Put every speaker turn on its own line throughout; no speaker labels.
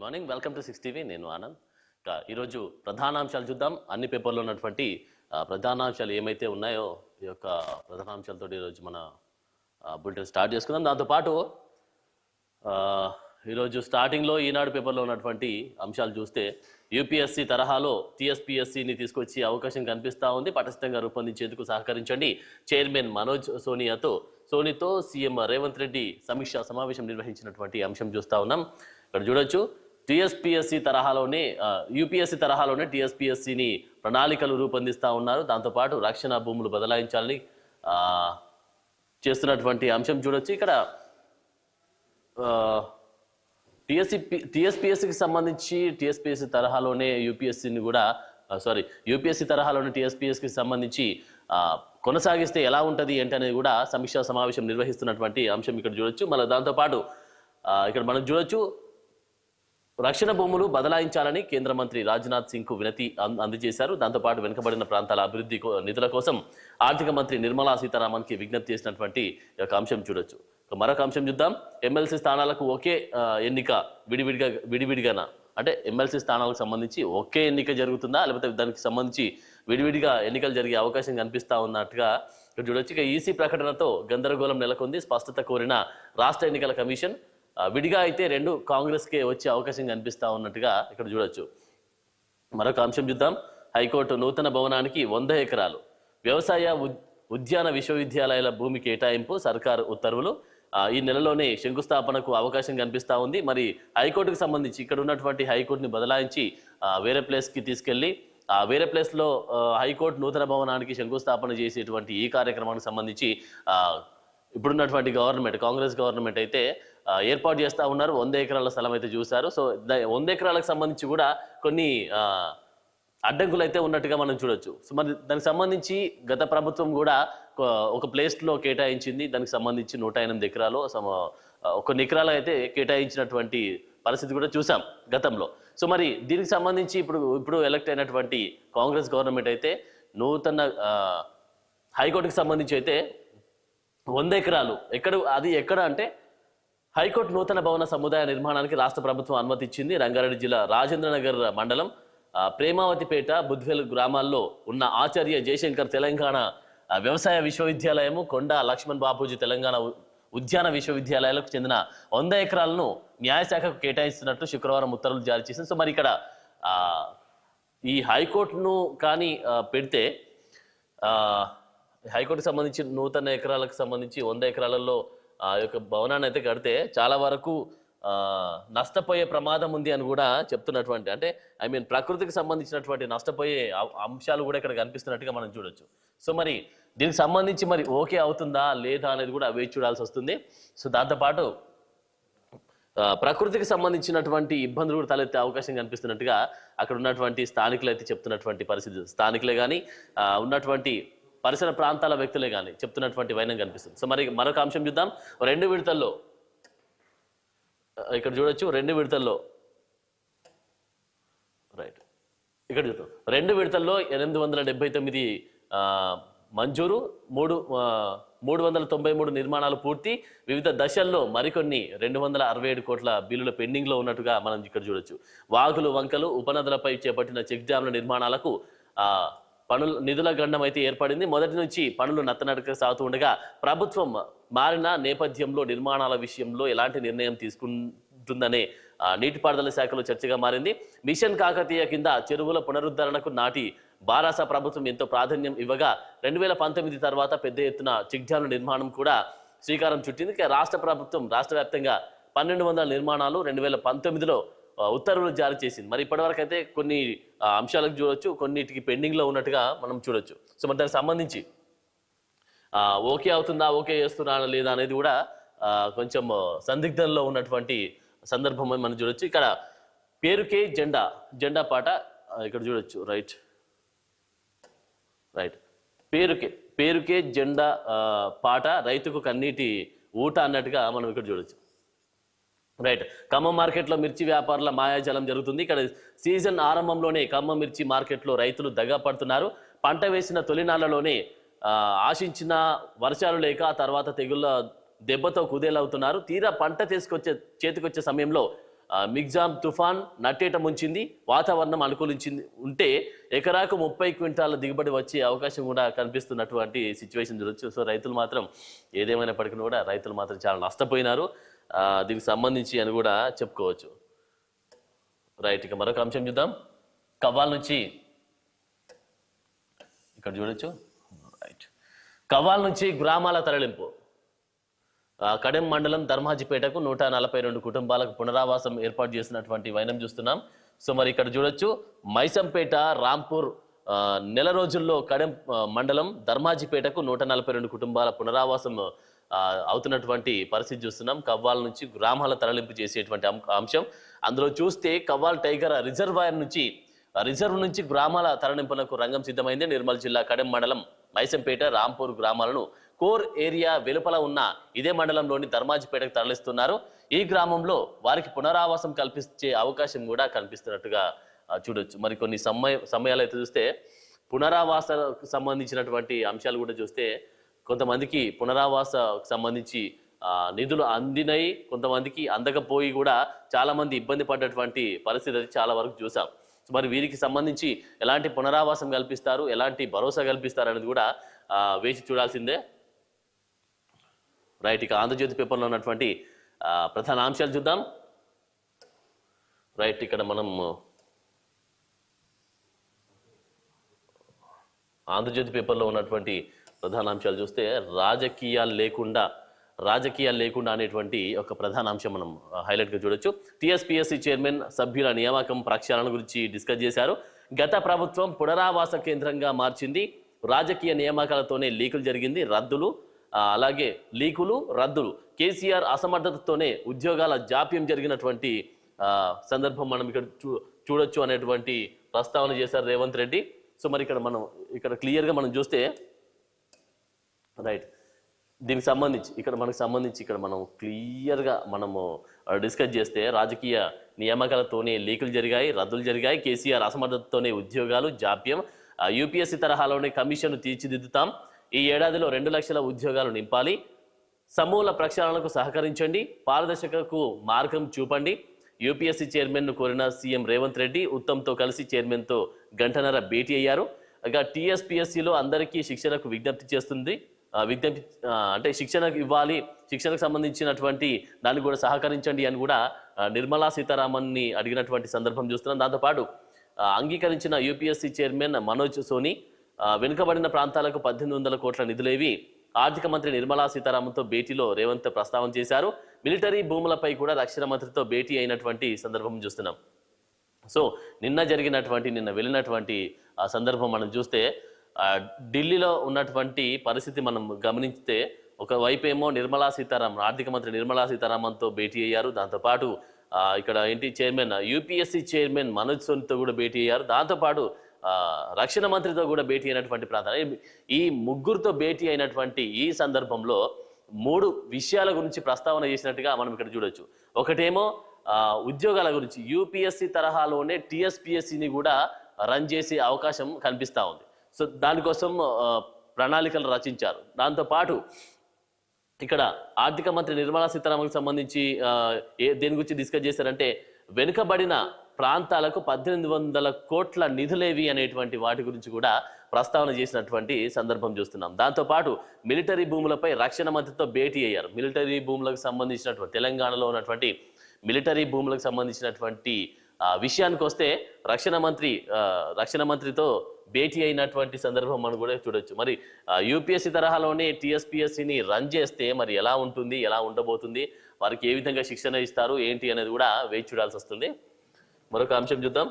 Morning welcome to 6 TV. నేను ఆనంద్. ఈరోజు ప్రధానాంశాలు చూద్దాం. అన్ని పేపర్లో ఉన్నటువంటి ప్రధానాంశాలు ఏమైతే ఉన్నాయో ఈ యొక్క ప్రధానాంశాలతో ఈరోజు మన బులెటిన్ స్టార్ట్ చేసుకుందాం. దాంతోపాటు ఈరోజు స్టార్టింగ్లో ఈనాడు పేపర్లో ఉన్నటువంటి అంశాలు చూస్తే యూపీఎస్సీ తరహాలో టీఎస్పీఎస్సీని తీసుకొచ్చి అవకాశం కనిపిస్తూ ఉంది. పటిష్టంగా రూపొందించేందుకు సహకరించండి. చైర్మన్ మనోజ్ సోనీతో సీఎం రేవంత్ రెడ్డి సమీక్షా సమావేశం నిర్వహించినటువంటి అంశం చూస్తూ ఉన్నాం. ఇక్కడ చూడొచ్చు, టీఎస్పీఎస్సీ తరహాలోనే యూపీఎస్సీ తరహాలోనే టీఎస్పీఎస్సీని ప్రణాళికలు రూపొందిస్తూ ఉన్నారు. దాంతోపాటు రక్షణ భూములు బదలాయించాలని చేస్తున్నటువంటి అంశం చూడొచ్చు. ఇక్కడ టీఎస్పీఎస్సీకి సంబంధించి టీఎస్పీఎస్సీ తరహాలోనే యూపీఎస్సీ తరహాలోనే టీఎస్పీఎస్సీకి సంబంధించి కొనసాగిస్తే ఎలా ఉంటుంది ఏంటనేది కూడా సమీక్షా సమావేశం నిర్వహిస్తున్నటువంటి అంశం ఇక్కడ చూడొచ్చు. మళ్ళీ దాంతోపాటు ఇక్కడ మనం చూడొచ్చు, రక్షణ భూములు బదలాయించాలని కేంద్ర మంత్రి రాజ్నాథ్ సింగ్ కు వినతి అందజేశారు. దాంతోపాటు వెనుకబడిన ప్రాంతాల అభివృద్ధి నిధుల కోసం ఆర్థిక మంత్రి నిర్మలా సీతారామన్ కి విజ్ఞప్తి చేసినటువంటి ఒక అంశం చూడొచ్చు. మరొక అంశం చూద్దాం. ఎమ్మెల్సీ స్థానాలకు ఒకే ఎన్నిక విడివిడిగానా అంటే ఎమ్మెల్సీ స్థానాలకు సంబంధించి ఒకే ఎన్నిక జరుగుతుందా, లేకపోతే దానికి సంబంధించి విడివిడిగా ఎన్నికలు జరిగే అవకాశం కనిపిస్తా ఉన్నట్టుగా ఇక్కడ చూడొచ్చు. ఇక ఈసీ ప్రకటనతో గందరగోళం నెలకొంది. స్పష్టత కోరిన రాష్ట్ర ఎన్నికల కమిషన్. విడిగా అయితే రెండు కాంగ్రెస్కే వచ్చే అవకాశం కనిపిస్తా ఉన్నట్టుగా ఇక్కడ చూడొచ్చు. మరొక అంశం చూద్దాం. హైకోర్టు నూతన భవనానికి 100 ఎకరాలు వ్యవసాయ ఉద్యాన విశ్వవిద్యాలయాల భూమి కేటాయింపు సర్కారు ఉత్తర్వులు. ఈ నెలలోనే శంకుస్థాపనకు అవకాశం కనిపిస్తూ ఉంది. మరి హైకోర్టుకు సంబంధించి ఇక్కడ ఉన్నటువంటి హైకోర్టుని బదలాయించి వేరే ప్లేస్కి తీసుకెళ్లి వేరే ప్లేస్లో హైకోర్టు నూతన భవనానికి శంకుస్థాపన చేసేటువంటి ఈ కార్యక్రమానికి సంబంధించి ఇప్పుడున్నటువంటి కాంగ్రెస్ గవర్నమెంట్ అయితే ఏర్పాటు చేస్తూ ఉన్నారు. 100 ఎకరాల స్థలం అయితే చూశారు. సో 100 ఎకరాలకు సంబంధించి కూడా కొన్ని అడ్డంకులు అయితే ఉన్నట్టుగా మనం చూడొచ్చు. సో మరి దానికి సంబంధించి గత ప్రభుత్వం కూడా ఒక ప్లేస్లో కేటాయించింది. దానికి సంబంధించి 108 ఎకరాలు కొన్ని ఎకరాలు అయితే కేటాయించినటువంటి పరిస్థితి కూడా చూసాం గతంలో. సో మరి దీనికి సంబంధించి ఇప్పుడు ఎలక్ట్ అయినటువంటి కాంగ్రెస్ గవర్నమెంట్ అయితే నూతన హైకోర్టుకి సంబంధించి అయితే 100 ఎకరాలు ఎక్కడ అంటే హైకోర్టు నూతన భవన సముదాయ నిర్మాణానికి రాష్ట్ర ప్రభుత్వం అనుమతి ఇచ్చింది. రంగారెడ్డి జిల్లా రాజేంద్రనగర్ మండలం ప్రేమావతిపేట బుద్వేలు గ్రామాల్లో ఉన్న ఆచార్య జయశంకర్ తెలంగాణ వ్యవసాయ విశ్వవిద్యాలయము, కొండ లక్ష్మణ్ బాపూజీ తెలంగాణ ఉద్యాన విశ్వవిద్యాలయాలకు చెందిన 100 ఎకరాలను న్యాయశాఖకు కేటాయిస్తున్నట్టు శుక్రవారం ఉత్తర్వులు జారీ చేసింది. సో మరి ఇక్కడ ఈ హైకోర్టును కానీ పెడితే హైకోర్టుకు సంబంధించి నూతన ఎకరాలకు సంబంధించి 100 ఎకరాలలో ఆ యొక్క భవనాన్ని అయితే కడితే చాలా వరకు నష్టపోయే ప్రమాదం ఉంది అని కూడా చెప్తున్నటువంటి, అంటే ప్రకృతికి సంబంధించినటువంటి నష్టపోయే అంశాలు కూడా ఇక్కడ కనిపిస్తున్నట్టుగా మనం చూడొచ్చు. సో మరి దీనికి సంబంధించి మరి ఓకే అవుతుందా లేదా అనేది కూడా వేచి చూడాల్సి వస్తుంది. సో దాంతోపాటు ప్రకృతికి సంబంధించినటువంటి ఇబ్బందులు కూడా తలెత్తే అవకాశం కనిపిస్తున్నట్టుగా అక్కడ ఉన్నటువంటి స్థానికులు అయితే చెప్తున్నటువంటి పరిస్థితి, స్థానికులే కానీ ఉన్నటువంటి పరిసర ప్రాంతాల వ్యక్తులే కానీ చెప్తున్నటువంటి వైనం కనిపిస్తుంది. సో మరి మరొక అంశం చూద్దాం. 2 విడతల్లో ఇక్కడ చూడొచ్చు, 2 విడతల్లో రైట్ ఇక్కడ చూద్దాం. 2 విడతల్లో 879 మంజూరు, 393 నిర్మాణాలు పూర్తి. వివిధ దశల్లో మరికొన్ని 267 కోట్ల బిల్లుల పెండింగ్ లో ఉన్నట్టుగా మనం ఇక్కడ చూడొచ్చు. వాగులు, వంకలు, ఉపనదులపై చేపట్టిన చెక్ డ్యాంల నిర్మాణాలకు నిధుల గండం అయితే ఏర్పడింది. మొదటి నుంచి పనులు నత్తనడక సాగుతూ ఉండగా ప్రభుత్వం మారిన నేపథ్యంలో నిర్మాణాల విషయంలో ఎలాంటి నిర్ణయం తీసుకుంటుందనే నీటిపారుదల శాఖలో చర్చగా మారింది. మిషన్ కాకతీయ కింద చెరువుల పునరుద్ధరణకు నాటి బారాస ప్రభుత్వం ఎంతో ప్రాధాన్యం ఇవ్వగా 2019 తర్వాత పెద్ద ఎత్తున చెక్ డ్యాంల నిర్మాణం కూడా శ్రీకారం చుట్టింది. రాష్ట్ర ప్రభుత్వం రాష్ట్ర వ్యాప్తంగా 1200 నిర్మాణాలు 2019లో ఉత్తర్వులు జారీ చేసింది. మరి ఇప్పటివరకు అయితే కొన్ని అంశాలకు చూడొచ్చు, కొన్నిటికి పెండింగ్ లో ఉన్నట్టుగా మనం చూడొచ్చు. సో మరి దానికి సంబంధించి ఓకే అవుతుందా, ఓకే చేస్తున్నా లేదా అనేది కూడా కొంచెం సందిగ్ధంలో ఉన్నటువంటి సందర్భం మనం చూడొచ్చు. ఇక్కడ పేరుకే జెండా పాట ఇక్కడ చూడొచ్చు. రైట్ పేరుకే జెండా పాట, రైతుకు కన్నీటి ఊట అన్నట్టుగా మనం ఇక్కడ చూడొచ్చు. రైట్, ఖమ్మం మార్కెట్లో మిర్చి వ్యాపారుల మాయాజాలం జరుగుతుంది. ఇక్కడ సీజన్ ఆరంభంలోనే ఖమ్మం మిర్చి మార్కెట్లో రైతులు దగా పడుతున్నారు. పంట వేసిన తొలినాళ్లలోనే ఆశించిన వర్షాలు లేక తర్వాత తెగుళ్ళ దెబ్బతో కుదేలవుతున్నారు. తీరా పంట చేతికొచ్చే సమయంలో మిగ్జామ్ తుఫాన్ నట్టేట ముంచింది, వాతావరణం అనుకూలించింది ఉంటే ఎకరాకు 30 క్వింటాల దిగుబడి వచ్చే అవకాశం కూడా కనిపిస్తున్నటువంటి సిచ్యువేషన్ చూడొచ్చు. సో రైతులు మాత్రం ఏదేమైనప్పటికీ కూడా రైతులు మాత్రం చాలా నష్టపోయినారు దీనికి సంబంధించి అని కూడా చెప్పుకోవచ్చు. రైట్, ఇక మరొక అంశం చూద్దాం. కవ్వాల్ నుంచి ఇక్కడ చూడొచ్చు. రైట్, కవ్వాల్ నుంచి గ్రామాల తరలింపు. కడెం మండలం ధర్మాజిపేటకు 142 కుటుంబాలకు పునరావాసం ఏర్పాటు చేసినటువంటి వైనం చూస్తున్నాం. సో మరి ఇక్కడ చూడొచ్చు, మైసంపేట రాంపూర్ నెల రోజుల్లో కడెం మండలం ధర్మాజిపేటకు 142 కుటుంబాల పునరావాసం అవుతున్నటువంటి పరిస్థితి చూస్తున్నాం. కవ్వాల్ నుంచి గ్రామాల తరలింపు చేసేటువంటి అంశం. అందులో చూస్తే కవ్వాల్ టైగర్ రిజర్వ్ నుంచి గ్రామాల తరలింపునకు రంగం సిద్ధమైంది. నిర్మల్ జిల్లా కడెం మండలం మైసంపేట రాంపూర్ గ్రామాలను కోర్ ఏరియా వెలుపల ఉన్న ఇదే మండలంలోని ధర్మాజిపేటకు తరలిస్తున్నారు. ఈ గ్రామంలో వారికి పునరావాసం కల్పించే అవకాశం కూడా కనిపిస్తున్నట్టుగా చూడొచ్చు. మరి కొన్ని సమయాలు అయితే చూస్తే పునరావాసకు సంబంధించినటువంటి అంశాలు కూడా చూస్తే కొంతమందికి పునరావాసకు సంబంధించి నిధులు అందినాయి, కొంతమందికి అందకపోయి కూడా చాలా మంది ఇబ్బంది పడ్డటువంటి పరిస్థితి అయితే చాలా వరకు చూసాం. మరి వీరికి సంబంధించి ఎలాంటి పునరావాసం కల్పిస్తారు, ఎలాంటి భరోసా కల్పిస్తారు అనేది కూడా వేచి చూడాల్సిందే. రైట్, ఇక ఆంధ్రజ్యోతి పేపర్లో ఉన్నటువంటి ప్రధాన అంశాలు చూద్దాం. రైట్, ఇక్కడ మనం ఆంధ్రజ్యోతి పేపర్లో ఉన్నటువంటి ప్రధాన అంశాలు చూస్తే రాజకీయాలు లేకుండా అనేటువంటి ఒక ప్రధాన అంశం మనం హైలైట్గా చూడొచ్చు. టీఎస్పీఎస్సీ చైర్మన్ సభ్యుల నియామకం ప్రక్షాళన గురించి డిస్కస్ చేశారు. గత ప్రభుత్వం పునరావాస కేంద్రంగా మార్చింది, రాజకీయ నియామకాలతోనే లీకులు జరిగింది, రద్దులు కేసీఆర్ అసమర్థతతోనే ఉద్యోగాల జాప్యం జరిగినటువంటి సందర్భం మనం ఇక్కడ చూడొచ్చు అనేటువంటి ప్రస్తావన చేశారు రేవంత్ రెడ్డి. సో మరి ఇక్కడ క్లియర్గా మనం చూస్తే రైట్, దీనికి సంబంధించి ఇక్కడ మనం క్లియర్గా మనము డిస్కస్ చేస్తే రాజకీయ నియామకాలతోనే లీకులు జరిగాయి, రద్దులు జరిగాయి, కేసీఆర్ అసమర్థతతోనే ఉద్యోగాలు జాప్యం, యూపీఎస్సీ తరహాలోనే కమిషన్ తీర్చిదిద్దుతాం, ఈ ఏడాదిలో 2 లక్షల ఉద్యోగాలు నింపాలి, సమూల ప్రక్షాళనకు సహకరించండి, పారదర్శకకు మార్గం చూపండి, యూపీఎస్సీ చైర్మన్ను కోరిన సీఎం రేవంత్ రెడ్డి ఉత్తమ్తో కలిసి చైర్మన్తో గంటన్నర భేటీ అయ్యారు. ఇక టీఎస్పీఎస్సీలో అందరికీ శిక్షణకు అంటే శిక్షణకు ఇవ్వాలి, శిక్షణకు సంబంధించినటువంటి దాన్ని కూడా సహకరించండి అని కూడా నిర్మలా సీతారామన్ని అడిగినటువంటి సందర్భం చూస్తున్నాం. దాంతోపాటు అంగీకరించిన యూపీఎస్సీ చైర్మన్ మనోజ్ సోని వెనుకబడిన ప్రాంతాలకు 1800 కోట్ల నిధులేవి ఆర్థిక మంత్రి నిర్మలా సీతారామన్తో భేటీలో రేవంత్ ప్రస్తావన చేశారు. మిలిటరీ భూములపై కూడా రక్షణ మంత్రితో భేటీ అయినటువంటి సందర్భం చూస్తున్నాం. సో నిన్న వెళ్ళినటువంటి ఆ సందర్భం మనం చూస్తే ఢిల్లీలో ఉన్నటువంటి పరిస్థితి మనం గమనిస్తే ఒకవైపు ఏమో ఆర్థిక మంత్రి నిర్మలా సీతారామన్తో భేటీ అయ్యారు. దాంతోపాటు ఇక్కడ యూపీఎస్సీ చైర్మన్ మనోజ్ సోనితో కూడా భేటీ అయ్యారు. దాంతోపాటు రక్షణ మంత్రితో కూడా భేటీ అయినటువంటి ప్రాంతాలు, ఈ ముగ్గురుతో భేటీ అయినటువంటి ఈ సందర్భంలో 3 విషయాల గురించి ప్రస్తావన చేసినట్టుగా మనం ఇక్కడ చూడొచ్చు. ఒకటేమో ఉద్యోగాల గురించి, యూపీఎస్సీ తరహాలోనే టీఎస్పీఎస్సీని కూడా రన్ చేసే అవకాశం కనిపిస్తూ ఉంది. సో దానికోసం ప్రణాళికలు రచించారు. దాంతోపాటు ఇక్కడ ఆర్థిక మంత్రి నిర్మలా సీతారామన్కి సంబంధించి దేని గురించి డిస్కస్ చేశారంటే వెనుకబడిన ప్రాంతాలకు 1800 కోట్ల నిధులేవి అనేటువంటి వాటి గురించి కూడా ప్రస్తావన చేసినటువంటి సందర్భం చూస్తున్నాం. దాంతోపాటు మిలిటరీ భూములపై రక్షణ మంత్రితో భేటీ అయ్యారు. మిలిటరీ భూములకు సంబంధించినటువంటి తెలంగాణలో ఉన్నటువంటి మిలిటరీ భూములకు సంబంధించినటువంటి విషయానికి వస్తే రక్షణ మంత్రితో భేటీ అయినటువంటి సందర్భం మనం కూడా చూడొచ్చు. మరి యూపీఎస్సీ తరహాలోనే టీఎస్పీఎస్సీని రన్ చేస్తే మరి ఎలా ఉంటుంది, ఎలా ఉండబోతుంది, వారికి ఏ విధంగా శిక్షణ ఇస్తారు ఏంటి అనేది కూడా వేచి చూడాల్సి వస్తుంది. మరొక అంశం చూద్దాం.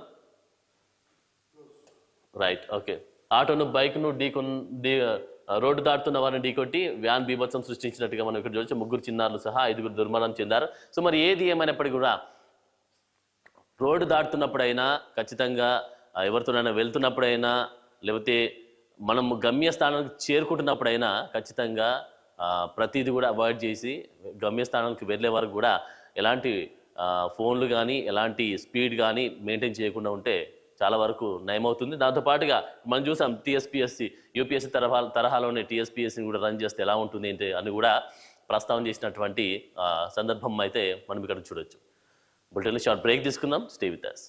Right, okay. ఆటోను బైక్ను రోడ్డు దాటుతున్న వారిని ఢీకొట్టి వ్యాన్ బీభత్సం సృష్టించినట్టుగా మనం ఇక్కడ చూడొచ్చు. 3 చిన్నారులు సహా 5 దుర్మరణం చెందారు. సో మరి ఏది ఏమైనప్పటికీ కూడా రోడ్డు దాటుతున్నప్పుడైనా ఖచ్చితంగా ఎవరితోనైనా వెళ్తున్నప్పుడైనా లేకపోతే మనం గమ్యస్థానానికి చేరుకుంటున్నప్పుడైనా ఖచ్చితంగా ప్రతిదీ కూడా అవాయిడ్ చేసి గమ్యస్థానానికి వెళ్ళే వరకు కూడా ఎలాంటి ఫోన్లు కానీ ఎలాంటి స్పీడ్ కానీ మెయింటైన్ చేయకుండా ఉంటే చాలా వరకు నయమవుతుంది. దాంతోపాటుగా మనం చూసాం యూపీఎస్సీ తరహాలోనే టీఎస్పీఎస్సీని కూడా రన్ చేస్తే ఎలా ఉంటుంది అంటే అని కూడా ప్రస్తావన చేసినటువంటి సందర్భం అయితే మనం ఇక్కడ చూడొచ్చు. బులెటిన్లో షార్ట్ బ్రేక్ తీసుకుందాం. Stay with us.